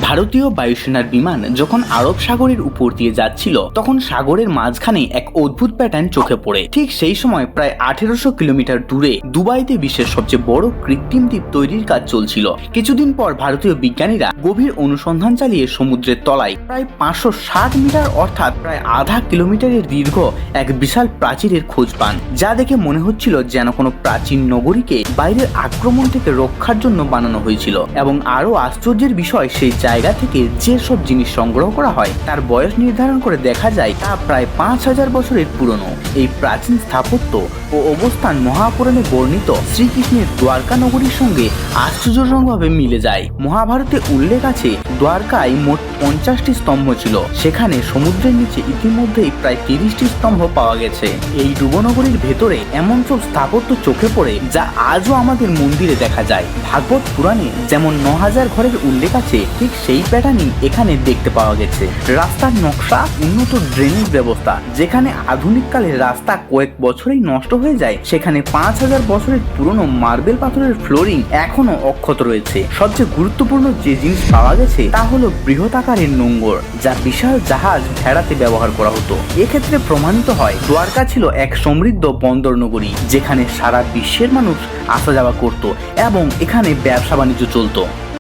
ভারতীয় বায়ুসেনার বিমান যখন আরব সাগরের উপর দিয়ে যাচ্ছিল তখন সাগরের মাঝখানে এক অদ্ভুত প্যাটার্ন চোখে পড়ে। ঠিক সেই সময় প্রায় 1800 কিলোমিটার দূরে দুবাইতে বিশ্বের সবচেয়ে বড় কৃত্রিম দ্বীপ তৈরির কাজ চলছিল। কিছুদিন পর ভারতীয় বিজ্ঞানীরা গভীর অনুসন্ধান চালিয়ে সমুদ্রের তলায় প্রায় 560 মিটার অর্থাৎ প্রায় আধা কিলোমিটারের দীর্ঘ এক বিশাল প্রাচীরের খোঁজ পান, যা দেখে মনে হচ্ছিল যেন কোনো প্রাচীন নগরীকে বাইরের আক্রমণ থেকে রক্ষার জন্য বানানো হয়েছিল। এবং আরো আশ্চর্যের বিষয়, সেই জায়গা থেকে যে সব জিনিস সংগ্রহ করা হয় তার বয়স নির্ধারণ করে দেখা যায় তা প্রায় 5000 বছরের পুরনো। এই প্রাচীন স্থাপত্য ও অবস্থান মহাপুরাণে বর্ণিত শ্রীকৃষ্ণের দ্বারকা নগরীর সঙ্গে আশ্চর্যজনকভাবে মিলে যায়। মহাভারতে উল্লেখ আছে দ্বারকায় মোট 50টি স্তম্ভ ছিল, সেখানে সমুদ্রের নিচে ইতিমধ্যেই প্রায় 30টি স্তম্ভ পাওয়া গেছে। এই ডুবনগরীর ভেতরে এমন সব স্থাপত্য চোখে পড়ে যা আজও আমাদের মন্দিরে দেখা যায়। ভাগবত পুরাণে যেমন 9000 ঘরের উল্লেখ আছে, ঠিক সেই প্যাটার্নই এখানে দেখতে পাওয়া গেছে। রাস্তার নকশা, উন্নত ড্রেনেজ ব্যবস্থা, যেখানে আধুনিক কালের রাস্তা কয়েক বছরেই নষ্ট হয়ে যায় সেখানে 5000 বছরের পুরনো মার্বেল পাথরের ফ্লোরিং এখনো অক্ষত রয়েছে। সবচেয়ে গুরুত্বপূর্ণ যে জিনিস পাওয়া গেছে তা হলো বৃহৎ আকারের নোঙর, যা বিশাল জাহাজ ভেড়াতে ব্যবহার করা হতো। এক্ষেত্রে প্রমাণিত হয় দ্বারকা ছিল এক সমৃদ্ধ বন্দর নগরী, যেখানে সারা বিশ্বের মানুষ আসা যাওয়া করত এবং এখানে ব্যবসা বাণিজ্য চলতো।